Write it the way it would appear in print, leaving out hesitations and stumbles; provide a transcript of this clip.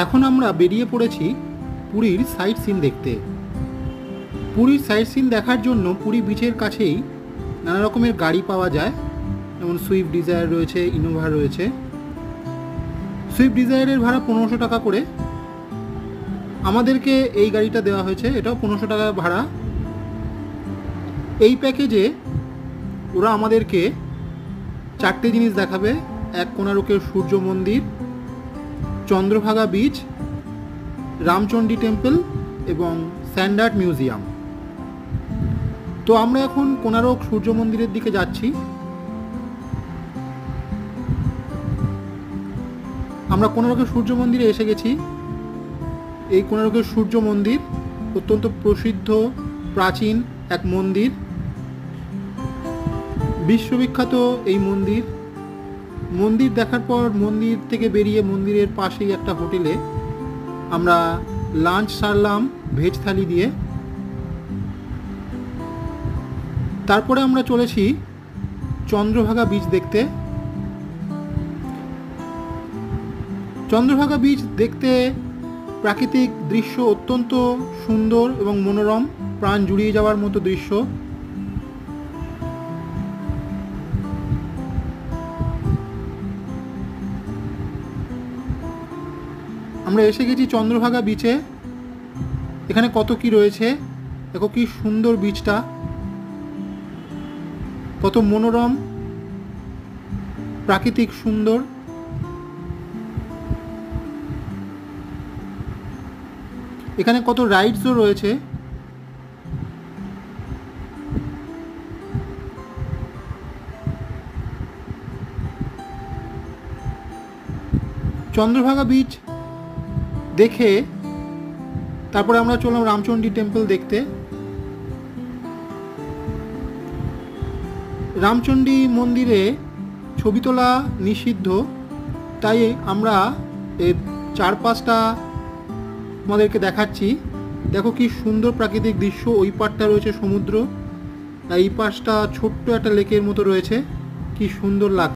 এখন আমরা বেরিয়ে পড়েছি পুরীর সাইট সিন দেখতে। পুরীর সাইট সিন দেখার জন্য পুরী বিচের কাছেই নানা রকমের গাড়ি পাওয়া যায়, যেমন সুইফট ডিজায়ার রয়েছে, ইনোভা রয়েছে। সুইফট ডিজায়ারের ভাড়া 1500 টাকা করে, আমাদেরকে এই গাড়িটা দেওয়া হয়েছে, এটাও 1500 টাকা ভাড়া। এই প্যাকেজে ওরা আমাদেরকে 4টে জিনিস দেখাবে: এক কোণারকের সূর্য মন্দির, চন্দ্রভাগা বিচ, রামচণ্ডী টেম্পল এবং স্যান্ড আর্ট মিউজিয়াম। তো আমরা এখন কোণারক সূর্য মন্দিরের দিকে যাচ্ছি। আমরা কোণারকের সূর্য মন্দিরে এসে গেছি। এই কোণারকের সূর্য মন্দির অত্যন্ত প্রসিদ্ধ প্রাচীন এক মন্দির, বিশ্ববিখ্যাত এই মন্দির। মন্দির দেখার পর মন্দির থেকে বেরিয়ে মন্দিরের পাশেই একটা হোটেলে আমরা লাঞ্চ সারলাম ভেজ থালি দিয়ে। তারপরে আমরা চলেছি চন্দ্রভাগা বিচ দেখতে। চন্দ্রভাগা বিচ দেখতে প্রাকৃতিক দৃশ্য অত্যন্ত সুন্দর এবং মনোরম, প্রাণ জুড়িয়ে যাওয়ার মতো দৃশ্য। আমরা এসে গেছি চন্দ্রভাগা বিচে। এখানে কত কি রয়েছে, দেখো কি সুন্দর বিচটা, কত মনোরম, প্রাকৃতিক সুন্দর। এখানে কত রাইডসও রয়েছে। চন্দ্রভাগা বিচ দেখে তারপরে আমরা চললাম রামচণ্ডী টেম্পল দেখতে। রামচণ্ডী মন্দিরে ছবি তোলা নিষিদ্ধ, তাই আমরা এর চারপাশটা আমাদেরকে দেখাচ্ছি। দেখো কি সুন্দর প্রাকৃতিক দৃশ্য। ওই পাড়টা রয়েছে সমুদ্র, এই পাশটা ছোট্ট একটা লেকের মতো রয়েছে, কি সুন্দর লাগছে।